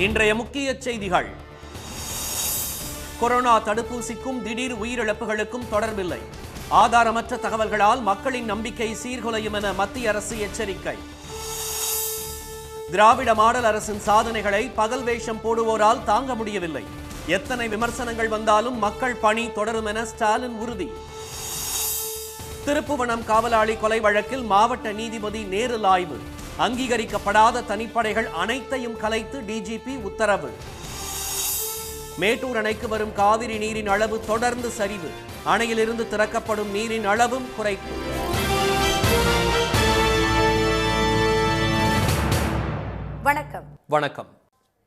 இன்றைய முக்கிய செய்திகள். கொரோனா தடுப்பூசிக்கும் திடீர் உயிரிழப்புகளுக்கும் தொடர்பில்லை. ஆதாரமற்ற தகவல்களால் மக்களின் நம்பிக்கை சீர்குலையும் என மத்திய அரசு எச்சரிக்கை. திராவிட மாடல் அரசின் சாதனைகளை பகல் வேஷம் போடுவோரால் தாங்க முடியவில்லை. எத்தனை விமர்சனங்கள் வந்தாலும் மக்கள் பணி தொடரும் என ஸ்டாலின் உறுதி. திருப்புவனம் காவலாளி கொலை வழக்கில் மாவட்ட நீதிபதி நேரில் ஆய்வு. அங்கீகரிக்கப்படாத தனிப்படைகள் அனைத்தையும் கலைத்து டிஜிபி உத்தரவு. மேட்டூர் அணைக்கு வரும் காவிரி நீரின் அளவு தொடர்ந்து சரிவு. அணையிலிருந்து திறக்கப்படும் நீரின் அளவும் குறைப்பு. வணக்கம். வணக்கம்.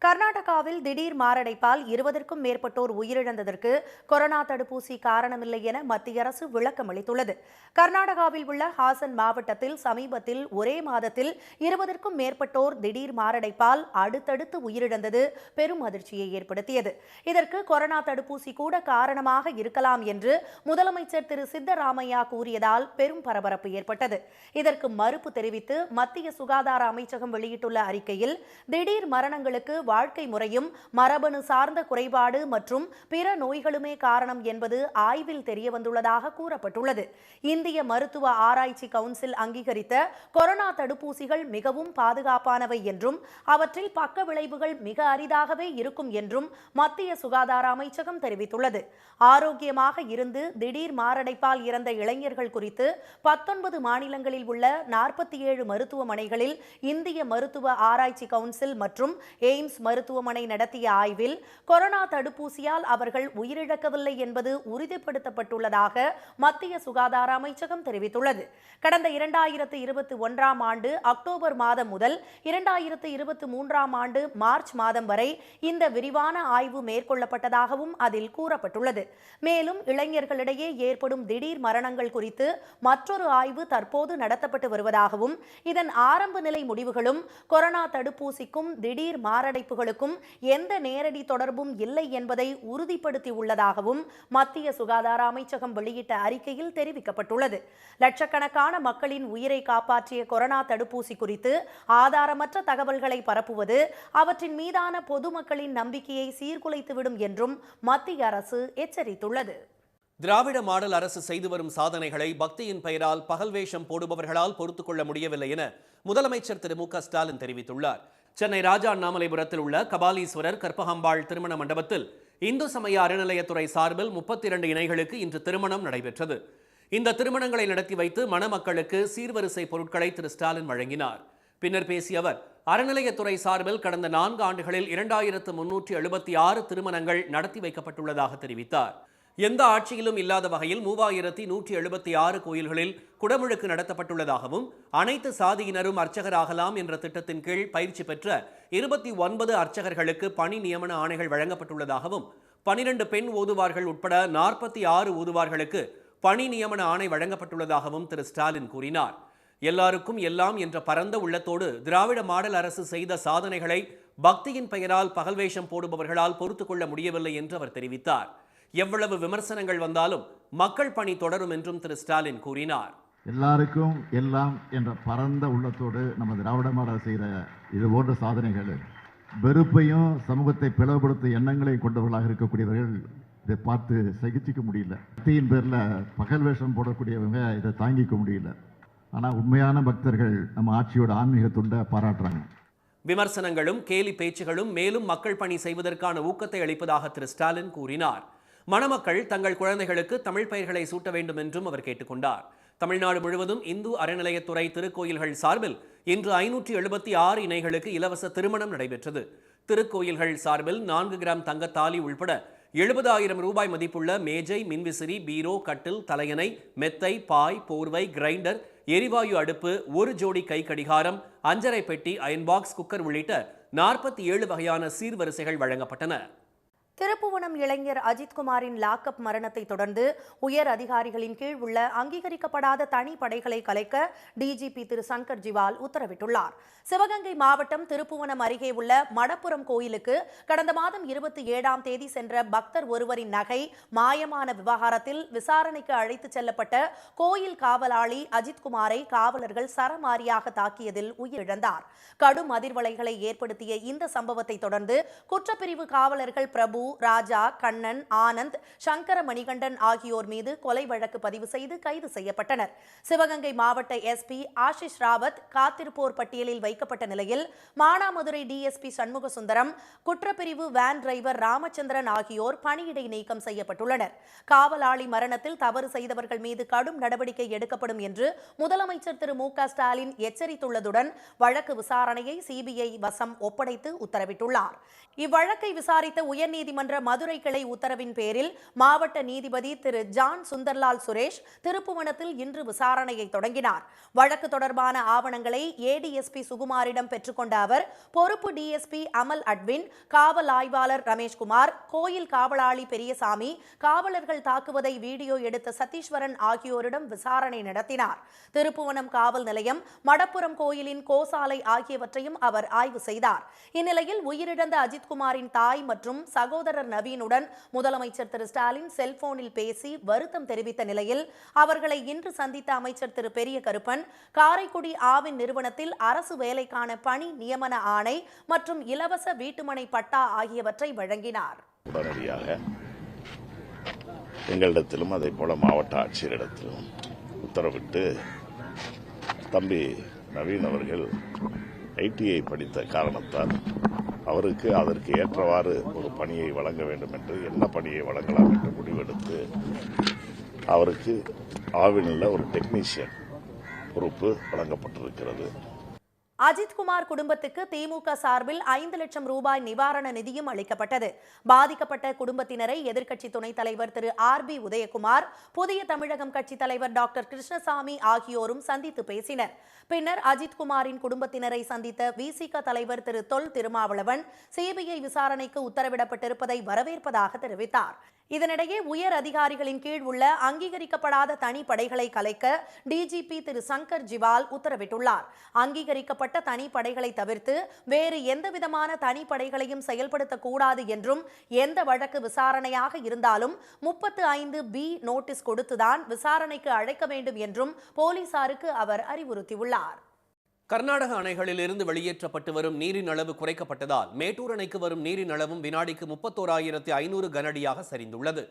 கர்நாடகாவில் திடீர் மாரடைப்பால் 20க்கும் மேற்பட்டோர் உயிரிழந்ததற்கு கொரோனா தடுப்பூசி காரணமில்லை என மத்திய அரசு விளக்கம் அளித்துள்ளது. கர்நாடகாவில் உள்ள ஹாசன் மாவட்டத்தில் சமீபத்தில் ஒரே மாதத்தில் 20க்கும் மேற்பட்டோர் திடீர் மாரடைப்பால் அடுத்தடுத்து உயிரிழந்தது பெரும் அதிர்ச்சியை ஏற்படுத்தியது. இதற்கு கொரோனா தடுப்பூசி கூட காரணமாக இருக்கலாம் என்று முதலமைச்சர் திரு சித்தராமையா கூறியதால் பெரும் பரபரப்பு ஏற்பட்டது. இதற்கு மறுப்பு தெரிவித்து மத்திய சுகாதார அமைச்சகம் வெளியிட்டுள்ள அறிக்கையில் திடீர் மரணங்களுக்கு வாழ்க்கை முறையும் மரபணு சார்ந்த குறைபாடு மற்றும் பிற நோய்களுமே காரணம் என்பது ஆய்வில் தெரியவந்துள்ளதாக கூறப்பட்டுள்ளது. இந்திய மருத்துவ ஆராய்ச்சி கவுன்சில் அங்கீகரித்த கொரோனா தடுப்பூசிகள் மிகவும் பாதுகாப்பானவை என்றும் அவற்றில் பக்க விளைவுகள் மிக அரிதாகவே இருக்கும் என்றும் மத்திய சுகாதார அமைச்சகம் தெரிவித்துள்ளது. ஆரோக்கியமாக இருந்து திடீர் மாரடைப்பால் இறந்த இளைஞர்கள் குறித்து 19 மாநிலங்களில் உள்ள 47 மருத்துவமனைகளில் இந்திய மருத்துவ ஆராய்ச்சி கவுன்சில் மற்றும் எய்ம்ஸ் மருத்துவமனை நடத்திய ஆய்வில் கொரோனா தடுப்பூசியால் அவர்கள் உயிரிழக்கவில்லை என்பது உறுதிப்படுத்தப்பட்டுள்ளதாக மத்திய சுகாதார அமைச்சகம் தெரிவித்துள்ளது. கடந்த 2021ஆம் ஆண்டு அக்டோபர் மாதம் முதல் 2023ஆம் ஆண்டு மார்ச் மாதம் வரை இந்த விரிவான ஆய்வு மேற்கொள்ளப்பட்டதாகவும் அதில் கூறப்பட்டுள்ளது. மேலும் இளைஞர்களிடையே ஏற்படும் திடீர் மரணங்கள் குறித்து மற்றொரு ஆய்வு தற்போது நடத்தப்பட்டு வருவதாகவும் இதன் ஆரம்ப நிலை முடிவுகளும் கொரோனா தடுப்பூசிக்கும் திடீர் மாரடைப்புகளுக்கும் எந்த நேரடி தொடர்பும் இல்லை என்பதை உறுதிப்படுத்தியுள்ளதாகவும் மத்திய சுகாதார அமைச்சகம் வெளியிட்ட அறிக்கையில் தெரிவிக்கப்பட்டுள்ளது. லட்சக்கணக்கான மக்களின் உயிரை காப்பாற்றிய கொரோனா தடுப்பூசி குறித்து ஆதாரமற்ற தகவல்களை பரப்புவது அவற்றின் மீதான பொதுமக்களின் நம்பிக்கையை சீர்குலைத்துவிடும் என்றும் மத்திய அரசு எச்சரித்துள்ளது. திராவிட மாடல் அரசு செய்து வரும் சாதனைகளை பக்தியின் பெயரால் பகல் வேஷம் போடுபவர்களால் பொறுத்துக் கொள்ள முடியவில்லை என முதலமைச்சர் திரு மு.க. ஸ்டாலின் தெரிவித்துள்ளார். சென்னை ராஜா அண்ணாமலைபுரத்தில் உள்ள கபாலீஸ்வரர் கற்பகாம்பாள் திருமண மண்டபத்தில் இந்து சமய அறநிலையத்துறை சார்பில் 32 இணைகளுக்கு இன்று திருமணம் நடைபெற்றது. இந்த திருமணங்களை நடத்தி வைத்து மணமக்களுக்கு சீர்வரிசை பொருட்களை திரு ஸ்டாலின் வழங்கினார். பின்னர் பேசிய அவர், அறநிலையத்துறை சார்பில் கடந்த 4 ஆண்டுகளில் 2376 திருமணங்கள் நடத்தி வைக்கப்பட்டுள்ளதாக தெரிவித்தார். எந்த ஆட்சியிலும் இல்லாத வகையில் 3176 கோயில்களில் குடமுழுக்கு நடத்தப்பட்டுள்ளதாகவும் அனைத்து சாதியினரும் அர்ச்சகராகலாம் என்ற திட்டத்தின் கீழ் பயிற்சி பெற்ற 29 அர்ச்சகர்களுக்கு பணி நியமன ஆணைகள் வழங்கப்பட்டுள்ளதாகவும் 12 பெண் ஓதுவார்கள் உட்பட 46 ஓதுவார்களுக்கு பணி நியமன ஆணை வழங்கப்பட்டுள்ளதாகவும் திரு ஸ்டாலின் கூறினார். எல்லாருக்கும் எல்லாம் என்ற பரந்த உள்ளத்தோடு திராவிட மாடல் அரசு செய்த சாதனைகளை பக்தியின் பெயரால் பகல் வேஷம் போடுபவர்களால் பொறுத்துக் கொள்ள முடியவில்லை என்று அவர் தெரிவித்தார். எவ்வளவு விமர்சனங்கள் வந்தாலும் மக்கள் பணி தொடரும் என்றும் திரு ஸ்டாலின் கூறினார். எல்லாருக்கும் எல்லாம் என்ற பரந்த உள்ளத்தோடு நம்ம திராவிட மாடல் செய்கிற இது போன்ற சாதனைகள் வெறுப்பையும் சமூகத்தை பிளவுபடுத்தும் எண்ணங்களையும் கொண்டவர்களாக இருக்கக்கூடியவர்கள் இதை பார்த்து சகிச்சிக்க முடியல. பக்தியின் பேரில் பகல் வேஷம் போடக்கூடியவங்க இதை தாங்கிக்க முடியல. ஆனால் உண்மையான பக்தர்கள் நம்ம ஆட்சியோட ஆன்மீக துண்டை பாராட்டுறாங்க. விமர்சனங்களும் கேலி பேச்சுகளும் மேலும் மக்கள் பணி செய்வதற்கான ஊக்கத்தை அளிப்பதாக திரு ஸ்டாலின் கூறினார். மணமக்கள் தங்கள் குழந்தைகளுக்கு தமிழ் பெயர்களை சூட்ட வேண்டும் என்றும் அவர் கேட்டுக்கொண்டார். தமிழ்நாடு முழுவதும் இந்து அறநிலையத்துறை திருக்கோயில்கள் சார்பில் இன்று 576 இணைகளுக்கு இலவச திருமணம் நடைபெற்றது. திருக்கோயில்கள் சார்பில் 4 கிராம் தங்கத்தாலி உள்பட 70,000 ரூபாய் மதிப்புள்ள மேஜை, மின்விசிறி, பீரோ, கட்டில், தலையணை, மெத்தை, பாய், போர்வை, கிரைண்டர், எரிவாயு அடுப்பு, 1 ஜோடி கை கடிகாரம், அஞ்சரை பெட்டி, அயன் பாக்ஸ், குக்கர் உள்ளிட்ட 47 வகையான சீர்வரிசைகள் வழங்கப்பட்டன. திருப்புவனம் இளைஞர் அஜித்குமாரின் லாக்அப் மரணத்தை தொடர்ந்து உயர் அதிகாரிகளின் கீழ் உள்ள அங்கீகரிக்கப்படாத தனி படைகளை கலைக்க டிஜிபி திரு சங்கர் ஜிவால் உத்தரவிட்டுள்ளார். சிவகங்கை மாவட்டம் திருப்புவனம் அருகே உள்ள மடப்புரம் கோயிலுக்கு கடந்த மாதம் 27ஆம் தேதி சென்ற பக்தர் ஒருவரின் நகை மாயமான விவகாரத்தில் விசாரணைக்கு அழைத்துச் செல்லப்பட்ட கோயில் காவலாளி அஜித்குமாரை காவலர்கள் சரமாரியாக தாக்கியதில் உயிரிழந்தார். கடும் அதிர்வலைகளை ஏற்படுத்திய இந்த சம்பவத்தை தொடர்ந்து குற்றப்பிரிவு காவலர்கள் பிரபு, ராஜா, கண்ணன், ஆனந்த், சங்கர மணிகண்டன் ஆகியோர் மீது கொலை வழக்கு பதிவு செய்து கைது செய்யப்பட்டனர். சிவகங்கை மாவட்ட எஸ்பி ஆஷிஷ் ராவத் காத்திருப்போர் பட்டியலில் வைக்கப்பட்ட நிலையில் மானாமதுரை டிஎஸ்பி சண்முக சுந்தரம், குற்றப்பிரிவு வேன் டிரைவர் ராமச்சந்திரன் ஆகியோர் பணியிடை நீக்கம் செய்யப்பட்டுள்ளனர். காவலாளி மரணத்தில் தவறு செய்தவர்கள் மீது கடும் நடவடிக்கை எடுக்கப்படும் என்று முதலமைச்சர் திரு மு.க.ஸ்டாலின் எச்சரித்துள்ளதுடன் வழக்கு விசாரணையை சிபிஐ வசம் ஒப்படைத்து உத்தரவிட்டுள்ளார். இவ்வழக்கை விசாரித்த உயர்நீதிமன்ற மதுரை கிளை உத்தரவின் பேரில் மாவட்ட நீதிபதி திரு ஜான் சுந்தர்லால் சுரேஷ் திருப்புவனத்தில் இன்று விசாரணையை தொடங்கினார். வழக்கு தொடர்பான ஆவணங்களை ஏடிஎஸ்பி சுகுமாரிடம் பெற்றுக்கொண்ட அவர் பொறுப்பு டிஎஸ்பி அமல் அட்வின், காவல் ஆய்வாளர் ரமேஷ்குமார், கோயில் காவலாளி பெரியசாமி, காவலர்கள் தாக்குவதை வீடியோ எடுத்த சதீஸ்வரன் ஆகியோரிடம் விசாரணை நடத்தினார். திருப்புவனம் காவல் நிலையம், மடப்புரம் கோயிலின் கோசாலை ஆகியவற்றையும் அவர் ஆய்வு செய்தார். இந்நிலையில் உயிரிழந்த அஜித்குமாரின் தாய் மற்றும் சகோதரர் நவீனுடன் முதலமைச்சர் திரு ஸ்டாலின் செல்போனில் பேசி வருத்தம் தெரிவித்த நிலையில் அவர்களை இன்று சந்தித்த அமைச்சர் திரு பெரிய கருப்பன் காரைக்குடி ஆவின் நிறுவனத்தில் அரசு வேலைக்கான பணி நியமன ஆணை மற்றும் இலவச வீட்டுமனை பட்டா ஆகியவற்றை வழங்கினார். உடனடியாக எங்களிடத்திலும் அதே போல மாவட்ட ஆட்சியரிடத்திலும் உத்தரவிட்டு தம்பி நவீன் அவர்கள் ஐடிஐ படித்த காரணத்தால் அவருக்கு அதற்கு ஏற்றவாறு ஒரு பணியை வழங்க வேண்டும் என்று, என்ன பணியை வழங்கலாம் என்று முடிவெடுத்து அவருக்கு ஆவினில் ஒரு டெக்னீஷியன் பொறுப்பு வழங்கப்பட்டிருக்கிறது. அஜித்குமார் குடும்பத்துக்கு திமுக சார்பில் 5 லட்சம் ரூபாய் நிவாரண நிதியும் அளிக்கப்பட்டது. பாதிக்கப்பட்ட குடும்பத்தினரை எதிர்க்கட்சி துணைத் தலைவர் திரு ஆர்.பி. உதயகுமார், புதிய தமிழகம் கட்சித் தலைவர் டாக்டர் கிருஷ்ணசாமி ஆகியோரும் சந்தித்து பேசினர். பின்னர் அஜித்குமாரின் குடும்பத்தினரை சந்தித்த விசிக தலைவர் திரு தொல் திருமாவளவன் சிபிஐ விசாரணைக்கு உத்தரவிடப்பட்டிருப்பதை வரவேற்பதாக தெரிவித்தார். இதனிடையே உயர் அதிகாரிகளின் கீழ் உள்ள அங்கீகரிக்கப்படாத தனி படைகளை கலைக்க டிஜிபி திரு சங்கர் ஜிவால் உத்தரவிட்டுள்ளார். அங்கீகரிக்கப்பட்ட தனி படைகளை தவிர்த்து வேறு எந்தவிதமான தனி படைகளையும் செயல்படுத்தக்கூடாது என்றும், எந்த வழக்கு விசாரணையாக இருந்தாலும் 35B நோட்டீஸ் கொடுத்துதான் விசாரணைக்கு அழைக்க வேண்டும் என்றும் போலீசாருக்கு அவர் அறிவுறுத்தியுள்ளார். கர்நாடக அணைகளில் இருந்து வெளியேற்றப்பட்டு வரும் நீரின் அளவு குறைக்கப்பட்டதால் மேட்டூர் அணைக்கு வரும் நீரின் அளவும் வினாடிக்கு 31,500 கனஅடியாக சரிந்துள்ளது.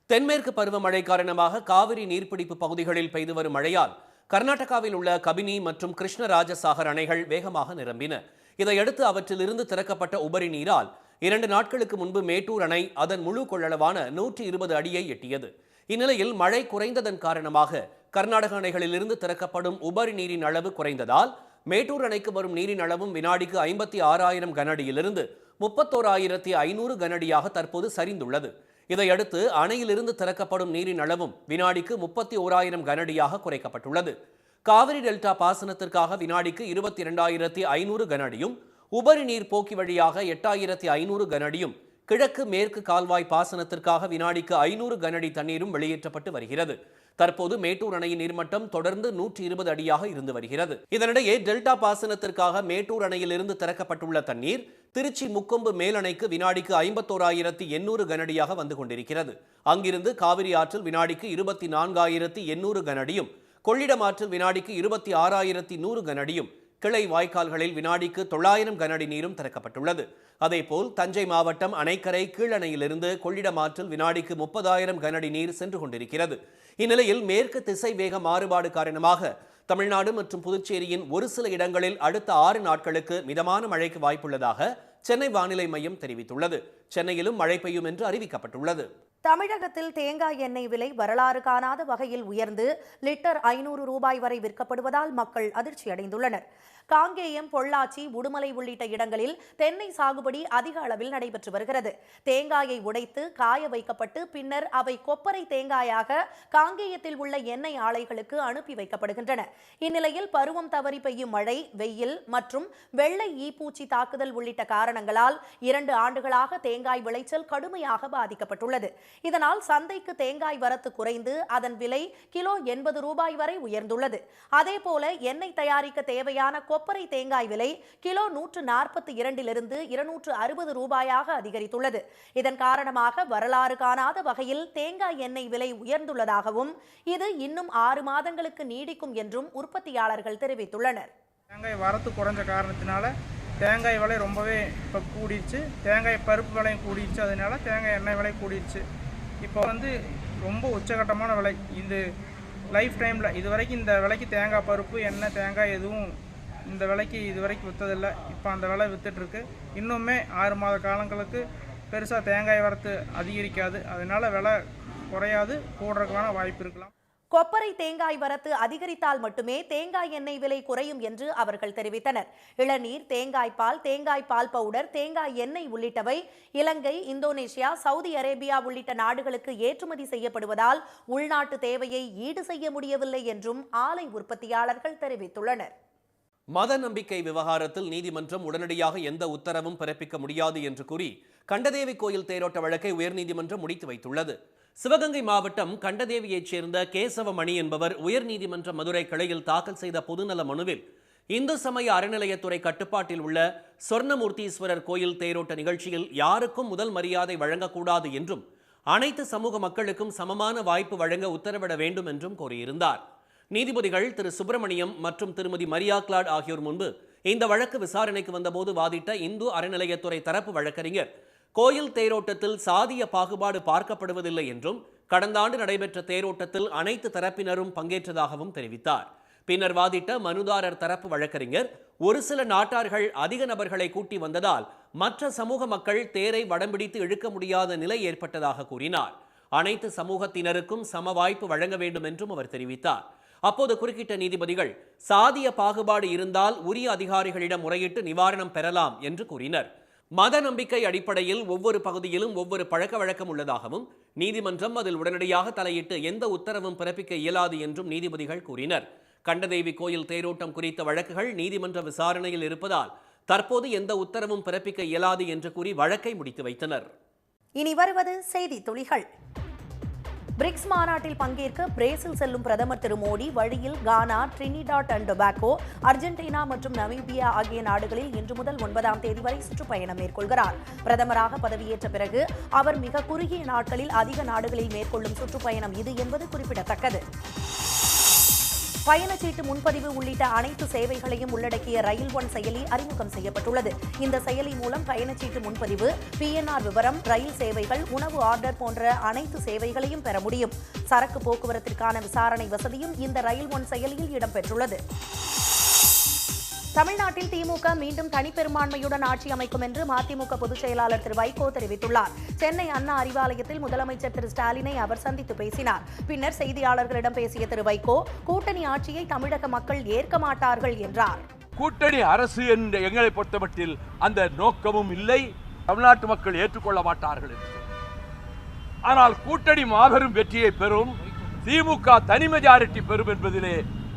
தென்மேற்கு பருவமழை காரணமாக காவிரி நீர்பிடிப்பு பகுதிகளில் பெய்து வரும் மழையால் கர்நாடகாவில் உள்ள கபினி மற்றும் கிருஷ்ணராஜசாகர் அணைகள் வேகமாக நிரம்பின. இதையடுத்து அவற்றிலிருந்து திறக்கப்பட்ட உபரி நீரால் 2 நாட்களுக்கு முன்பு மேட்டூர் அணை அதன் முழு கொள்ளளவான 120 அடியை எட்டியது. இந்நிலையில் மழை குறைந்ததன் காரணமாக கர்நாடக அணைகளிலிருந்து திறக்கப்படும் உபரி நீரின் அளவு குறைந்ததால் மேட்டூர் அணைக்கு வரும் நீரின் அளவும் வினாடிக்கு 56,000 கனஅடியிலிருந்து 31,500 கனஅடியாக தற்போது சரிந்துள்ளது. இதையடுத்து அணையிலிருந்து திறக்கப்படும் நீரின் அளவும் வினாடிக்கு 31,000 கனஅடியாக குறைக்கப்பட்டுள்ளது. காவிரி டெல்டா பாசனத்திற்காக வினாடிக்கு 22,500 கனஅடியும், உபரி நீர் போக்கி வழியாக 8,500 கனஅடியும், கிழக்கு மேற்கு கால்வாய் பாசனத்திற்காக வினாடிக்கு 500 கனஅடி தண்ணீரும் வெளியேற்றப்பட்டு வருகிறது. தற்போது மேட்டூர் அணையின் நீர்மட்டம் தொடர்ந்து 120 அடியாக இருந்து வருகிறது. இதனிடையே டெல்டா பாசனத்திற்காக மேட்டூர் அணையிலிருந்து திறக்கப்பட்டுள்ள தண்ணீர் திருச்சி முக்கொம்பு மேலணைக்கு வினாடிக்கு 51,800 கனஅடியாக வந்து கொண்டிருக்கிறது. அங்கிருந்து காவிரி ஆற்றில் வினாடிக்கு 24,800 கனஅடியும், கொள்ளிடம் ஆற்றில் வினாடிக்கு 26,100 கனஅடியும், கிளை வாய்க்கால்களில் வினாடிக்கு 900 கனஅடி நீரும் திறக்கப்பட்டுள்ளது. அதேபோல் தஞ்சை மாவட்டம் அணைக்கரை கீழணையிலிருந்து கொள்ளிடம் ஆற்றில் வினாடிக்கு 30,000 கனஅடி நீர் சென்று கொண்டிருக்கிறது. இந்நிலையில் மேற்கு திசை வேக மாறுபாடு காரணமாக தமிழ்நாடு மற்றும் புதுச்சேரியின் ஒரு சில இடங்களில் அடுத்த 6 நாட்களுக்கு மிதமான மழைக்கு வாய்ப்புள்ளதாக சென்னை வானிலை மையம் தெரிவித்துள்ளது. சென்னையிலும் மழை பெய்யும் என்று அறிவிக்கப்பட்டுள்ளது. தமிழகத்தில் தேங்காய் எண்ணெய் விலை வரலாறு காணாத வகையில் உயர்ந்து லிட்டர் 500 ரூபாய் வரை விற்கப்படுவதால் மக்கள் அதிர்ச்சியடைந்துள்ளனர். காங்கேயம், பொள்ளாச்சி, உடுமலை உள்ளிட்ட இடங்களில் தென்னை சாகுபடி அதிக அளவில் நடைபெற்று வருகிறது. தேங்காயை உடைத்து காய வைக்கப்பட்டு பின்னர் அவை கொப்பரை தேங்காயாக காங்கேயத்தில் உள்ள எண்ணெய் ஆலைகளுக்கு அனுப்பி வைக்கப்படுகின்றன. இந்நிலையில் பருவம் தவறி பெய்யும் மழை, வெயில் மற்றும் வெள்ளை ஈப்பூச்சி தாக்குதல் உள்ளிட்ட காரணங்களால் 2 ஆண்டுகளாக தேங்காய் விளைச்சல் கடுமையாக பாதிக்கப்பட்டுள்ளது. இதனால் சந்தைக்கு தேங்காய் வரத்து குறைந்து அதன் விலை கிலோ 80 ரூபாய் வரை உயர்ந்துள்ளது. அதேபோல எண்ணெய் தயாரிக்க தேவையான கொப்பரை தேங்காய் விலை கிலோ 142 260 ரூபாயாக அதிகரித்துள்ளது. இதன் காரணமாக வரலாறு காணாத வகையில் தேங்காய் எண்ணெய் விலை உயர்ந்துள்ளதாகவும் இது இன்னும் 6 மாதங்களுக்கு நீடிக்கும் என்றும் உற்பத்தியாளர்கள் தெரிவித்துள்ளனர். தேங்காய் வரத்து குறைஞ்ச காரணத்தினால தேங்காய் விலை ரொம்பவே இப்போ கூடிடுச்சு. தேங்காய் பருப்பு விலையும் கூடிடுச்சு. அதனால தேங்காய் எண்ணெய் விலை கூடிடுச்சு. இப்போ ரொம்ப உச்சகட்டமான விலை. இது லைஃப் டைமில் இது வரைக்கும் இந்த விலைக்கு தேங்காய் பருப்பு, எண்ணெய், தேங்காய் எதுவும் இந்த விலைக்கு இது வரைக்கும் விற்றதில்லை. இப்போ அந்த விலை விற்றுட்ருக்கு. இன்னுமே 6 மாத காலங்களுக்கு பெருசாக தேங்காய் வரத்து அதிகரிக்காது. அதனால விலை குறையாது, கூடுறதுக்கான வாய்ப்பு இருக்கலாம். கொப்பரை தேங்காய் வரத்து அதிகரித்தால் மட்டுமே தேங்காய் எண்ணெய் விலை குறையும் என்று அவர்கள் தெரிவித்தனர். இளநீர், தேங்காய் பால் பவுடர், தேங்காய் எண்ணெய் உள்ளிட்டவை இலங்கை, இந்தோனேஷியா, சவுதி அரேபியா உள்ளிட்ட நாடுகளுக்கு ஏற்றுமதி செய்யப்படுவதால் உள்நாட்டு தேவையை ஈடு செய்ய முடியவில்லை என்றும் ஆலை உற்பத்தியாளர்கள் தெரிவித்துள்ளனர். மத நம்பிக்கை விவகாரத்தில் நீதிமன்றம் உடனடியாக எந்த உத்தரவும் பிறப்பிக்க முடியாது என்று கூறி கண்டதேவி கோயில் தேரோட்ட வழக்கை உயர்நீதிமன்றம் முடித்து வைத்துள்ளது. சிவகங்கை மாவட்டம் கண்டதேவியைச் சேர்ந்த கேசவமணி என்பவர் உயர்நீதிமன்ற மதுரை கிளையில் தாக்கல் செய்த பொதுநல மனுவில் இந்து சமய அறநிலையத்துறை கட்டுப்பாட்டில் உள்ள சொர்ணமூர்த்தீஸ்வரர் கோயில் தேரோட்ட நிகழ்ச்சியில் யாருக்கும் முதல் மரியாதை வழங்கக்கூடாது என்றும் அனைத்து சமூக மக்களுக்கும் சமமான வாய்ப்பு வழங்க உத்தரவிட வேண்டும் என்றும் கோரியிருந்தார். நீதிபதிகள் திரு சுப்பிரமணியம் மற்றும் திருமதி மரியா கிளாட் ஆகியோர் முன்பு இந்த வழக்கு விசாரணைக்கு வந்தபோது வாதிட்ட இந்து அறநிலையத்துறை தரப்பு வழக்கறிஞர் கோயில் தேரோட்டத்தில் சாதிய பாகுபாடு பார்க்கப்படுவதில்லை என்றும் கடந்த ஆண்டு நடைபெற்ற தேரோட்டத்தில் அனைத்து தரப்பினரும் பங்கேற்றதாகவும் தெரிவித்தார். பின்னர் வாதிட்ட மனுதாரர் தரப்பு வழக்கறிஞர் ஒரு சில நாட்டார்கள் அதிக நபர்களை கூட்டி வந்ததால் மற்ற சமூக மக்கள் தேரை வடம்பிடித்து இழுக்க முடியாத நிலை ஏற்பட்டதாக கூறினார். அனைத்து சமூகத்தினருக்கும் சம வாய்ப்பு வழங்க வேண்டும் என்றும் அவர் தெரிவித்தார். அப்போது குறுக்கிட்ட நீதிபதிகள் சாதிய பாகுபாடு இருந்தால் உரிய அதிகாரிகளிடம் முறையிட்டு நிவாரணம் பெறலாம் என்று கூறினர். மத நம்பிக்கை அடிப்படையில் ஒவ்வொரு பகுதியிலும் ஒவ்வொரு பழக்க வழக்கம் உள்ளதாகவும் நீதிமன்றம் அதில் உடனடியாக தலையிட்டு எந்த உத்தரவும் பிறப்பிக்க இயலாது என்றும் நீதிபதிகள் கூறினர். கண்டதேவி கோயில் தேரோட்டம் குறித்த வழக்குகள் நீதிமன்ற விசாரணையில் இருப்பதால் தற்போது எந்த உத்தரவும் பிறப்பிக்க இயலாது என்று கூறி வழக்கை முடித்து வைத்தனர். இனி வருவது செய்தி துளிகள். பிரிக்ஸ் மாநாட்டில் பங்கேற்க பிரேசில் செல்லும் பிரதமர் திரு மோடி வழியில் கானா, டிரினிடாட் அண்ட் டொபாகோ, அர்ஜென்டினா மற்றும் நமீபியா ஆகிய நாடுகளில் இன்று முதல் 9ஆம் தேதி வரை சுற்றுப்பயணம் மேற்கொள்கிறார். பிரதமராக பதவியேற்ற பிறகு அவர் மிக குறுகிய நாட்களில் அதிக நாடுகளில் மேற்கொள்ளும் சுற்றுப்பயணம் இது என்பது குறிப்பிடத்தக்கது. பயணச்சீட்டு முன்பதிவு உள்ளிட்ட அனைத்து சேவைகளையும் உள்ளடக்கிய ரயில் ஒன் செயலி அறிமுகம் செய்யப்பட்டுள்ளது. இந்த செயலி மூலம் பயணச்சீட்டு முன்பதிவு, PNR விவரம், ரயில் சேவைகள், உணவு ஆர்டர் போன்ற அனைத்து சேவைகளையும் பெற முடியும். சரக்கு போக்குவரத்திற்கான விசாரணை வசதியும் இந்த ரயில் ஒன் செயலியில் இடம்பெற்றுள்ளது. தமிழ்நாட்டில் திமுக மீண்டும் தனிப்பெரும்பான்மையுடன் ஆட்சி அமைக்கும் என்று மதிமுக பொதுச் செயலாளர் திரு வைகோ தெரிவித்துள்ளார். சென்னை அண்ணா அறிவாலயத்தில் முதலமைச்சர் திரு ஸ்டாலினை அவர் சந்தித்து பேசினார். பின்னர் செய்தியாளர்களிடம் பேசிய திரு வைகோ, கூட்டணி ஆட்சியை தமிழக மக்கள் ஏற்க மாட்டார்கள் என்றார். கூட்டணி அரசு என்று எங்களை பொறுத்தமட்டில் அந்த நோக்கமும் இல்லை, தமிழ்நாட்டு மக்கள் ஏற்றுக்கொள்ள மாட்டார்கள் என்று. ஆனால் கூட்டணி மாபெரும் வெற்றியை பெறும், திமுக தனி மெஜாரிட்டி பெறும் என்பதிலே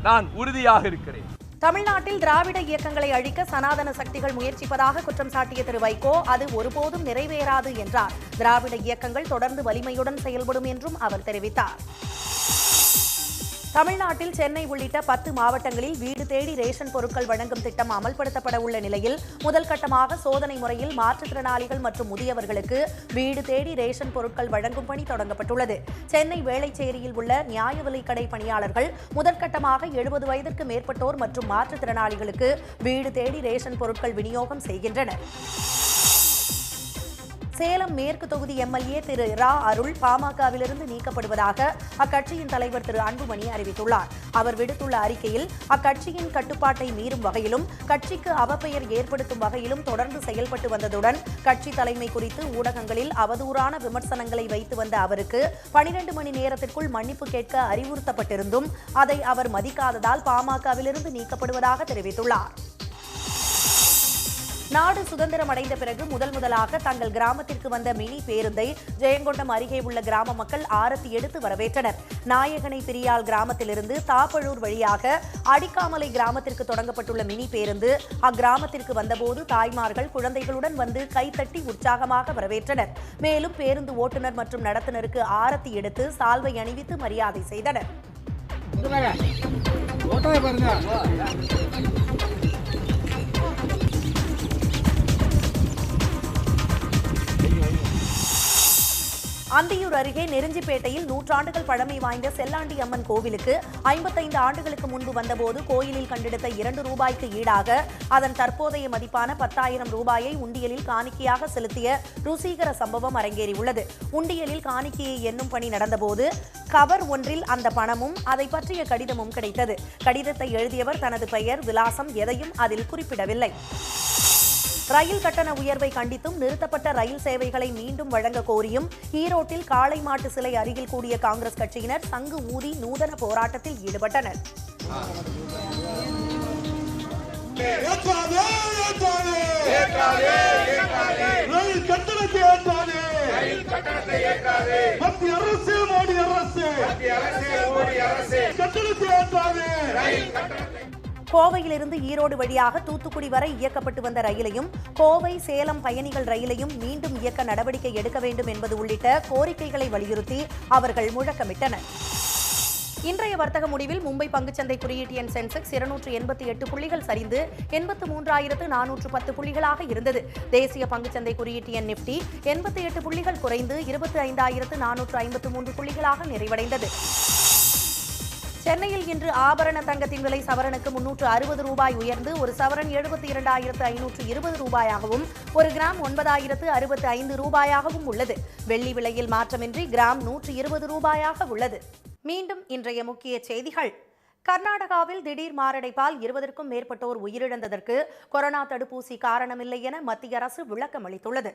நான் உறுதியாக இருக்கிறேன். தமிழ்நாட்டில் திராவிட இயக்கங்களை அழிக்க சனாதன சக்திகள் முயற்சிப்பதாக குற்றம் சாட்டிய திரு வைகோ, அது ஒருபோதும் நிறைவேறாது என்றார். திராவிட இயக்கங்கள் தொடர்ந்து வலிமையுடன் செயல்படும் என்றும் அவர் தெரிவித்தார். தமிழ்நாட்டில் சென்னை உள்ளிட்ட 10 மாவட்டங்களில் வீடு தேடி ரேஷன் பொருட்கள் வழங்கும் திட்டம் அமல்படுத்தப்பட உள்ள நிலையில் முதல் கட்டமாக சோதனை முறையில் மாற்றுத்திறனாளிகள் மற்றும் முதியவர்களுக்கு வீடு தேடி ரேஷன் பொருட்கள் வழங்கும் பணி தொடங்கப்பட்டுள்ளது. சென்னை வேளச்சேரியில் உள்ள நியாய விலைக்கடை பணியாளர்கள் முதற்கட்டமாக 70 வயதிற்கு மேற்பட்டோர் மற்றும் மாற்றுத்திறனாளிகளுக்கு வீடு தேடி ரேஷன் பொருட்கள் விநியோகம் செய்கின்றனர். சேலம் மேற்கு தொகுதி எம்எல்ஏ திரு ரா அருள் பாமகவிலிருந்து நீக்கப்படுவதாக அக்கட்சியின் தலைவர் திரு அன்புமணி அறிவித்துள்ளார். அவர் விடுத்துள்ள அறிக்கையில் அக்கட்சியின் கட்டுப்பாட்டை மீறும் வகையிலும் கட்சிக்கு அவப்பெயர் ஏற்படுத்தும் வகையிலும் தொடர்ந்து செயல்பட்டு வந்ததுடன் கட்சி தலைமை குறித்து ஊடகங்களில் அவதூறான விமர்சனங்களை வைத்து வந்த அவருக்கு 12 மணி நேரத்திற்குள் மன்னிப்பு கேட்க அறிவுறுத்தப்பட்டிருந்தும் அதை அவர் மதிக்காததால் பாமகவிலிருந்து நீக்கப்படுவதாக தெரிவித்துள்ளார். நாடு சுதந்திரம் அடைந்த பிறகு முதலாக தங்கள் கிராமத்திற்கு வந்த மினி பேருந்தை ஜெயங்கொண்டம் அருகே உள்ள கிராம மக்கள் ஆரத்தி எடுத்து வரவேற்றனர். நாயகனை பிரியால் கிராமத்திலிருந்து தாப்பழூர் வழியாக அடிக்காமலை கிராமத்திற்கு தொடங்கப்பட்டுள்ள மினி பேருந்து அக்கிராமத்திற்கு வந்தபோது தாய்மார்கள் குழந்தைகளுடன் வந்து கைத்தட்டி உற்சாகமாக வரவேற்றனர். மேலும் பேருந்து ஓட்டுநர் மற்றும் நடத்துனருக்கு ஆரத்தி எடுத்து சால்வை அணிவித்து மரியாதை செய்தனர். அந்தியூர் அருகே நெருஞ்சிப்பேட்டையில் 100 ஆண்டுகள் பழமை வாய்ந்த செல்லாண்டி அம்மன் கோவிலுக்கு 55 ஆண்டுகளுக்கு முன்பு வந்தபோது கோயிலில் கண்டெடுத்த 2 ரூபாய்க்கு ஈடாக அதன் தற்போதைய மதிப்பான 10,000 ரூபாயை உண்டியலில் காணிக்கையாக செலுத்திய ருசிகர சம்பவம் அரங்கேறியுள்ளது. உண்டியலில் காணிக்கையை எண்ணும் பணி நடந்தபோது கவர் ஒன்றில் அந்த பணமும் அதை பற்றிய கடிதமும் கிடைத்தது. கடிதத்தை எழுதியவர் தனது பெயர், விலாசம் எதையும் அதில் குறிப்பிடவில்லை. ரயில் கட்டண உயர்வை கண்டித்தும் நிறுத்தப்பட்ட ரயில் சேவைகளை மீண்டும் வழங்க கோரியும் ஈரோட்டில் காளை மாட்டு சிலை அருகில் கூடிய காங்கிரஸ் கட்சியினர் சங்கு ஊதி நூதன போராட்டத்தில் ஈடுபட்டனர். கோவையிலிருந்து ஈரோடு வழியாக தூத்துக்குடி வரை இயக்கப்பட்டு வந்த ரயிலையும் கோவை சேலம் பயணிகள் ரயிலையும் மீண்டும் இயக்க நடவடிக்கை எடுக்க வேண்டும் என்பது உள்ளிட்ட கோரிக்கைகளை வலியுறுத்தி அவர்கள் முழக்கமிட்டனர். இன்றைய வர்த்தக முடிவில் மும்பை பங்குச்சந்தை குறியீட்டு எண் சென்செக்ஸ் 288 புள்ளிகள் சரிந்து 83,410 புள்ளிகளாக இருந்தது. தேசிய பங்குச்சந்தை குறியீட்டு எண் நிப்டி 88 புள்ளிகள் குறைந்து 25,453 புள்ளிகளாக நிறைவடைந்தது. சென்னையில் இன்று ஆபரண தங்கத்தின் விலை சவரனுக்கு 360 ரூபாய் உயர்ந்து ஒரு சவரன் 72,520 ரூபாயாகவும் ஒரு கிராம் 9,065 ரூபாயாகவும் உள்ளது. வெள்ளி விலையில் மாற்றமின்றி கிராம் 120 ரூபாயாக உள்ளது. மீண்டும் இன்றைய முக்கிய செய்திகள். கர்நாடகாவில் திடீர் மாரடைப்பால் 20க்கும் மேற்பட்டோர் உயிரிழந்ததற்கு கொரோனா தடுப்பூசி காரணமில்லை என மத்திய அரசு விளக்கம் அளித்துள்ளது.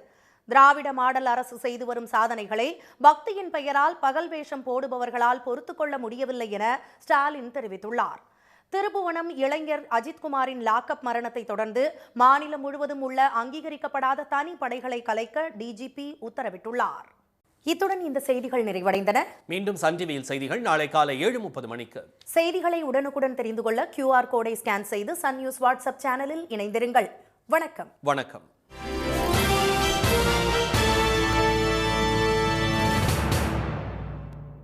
திராவிட மாடல் அரசு செய்து வரும் சாதனைகளை பக்தியின் பெயரால் பகல் வேஷம் போடுபவர்களால் பொறுத்துக்கொள்ள முடியவில்லை என ஸ்டாலின் தெரிவித்துள்ளார். திருப்புவனம் இளைஞர் அஜித்குமாரின் லாக்அப் மரணத்தை தொடர்ந்து மாநிலம் முழுவதும் உள்ள அங்கீகரிக்கப்படாத தனி படைகளை கலைக்க டிஜிபி உத்தரவிட்டுள்ளார். இத்துடன் இந்த செய்திகள் நிறைவடைந்தன. மீண்டும் சன் டிவியில் செய்திகள் நாளை காலை 7:30 மணிக்கு. செய்திகளை உடனுக்குடன் தெரிந்து கொள்ள QR கோடை ஸ்கேன் செய்து சன் நியூஸ் வாட்ஸ்அப் சேனலில் இணைந்திருங்கள். வணக்கம். வணக்கம்.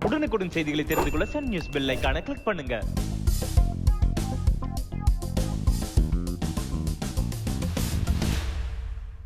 உடனுக்குடன் செய்திகளை தெரிந்து கொள்ள சன் நியூஸ் பெல் ஐகானை கிளிக் பண்ணுங்க.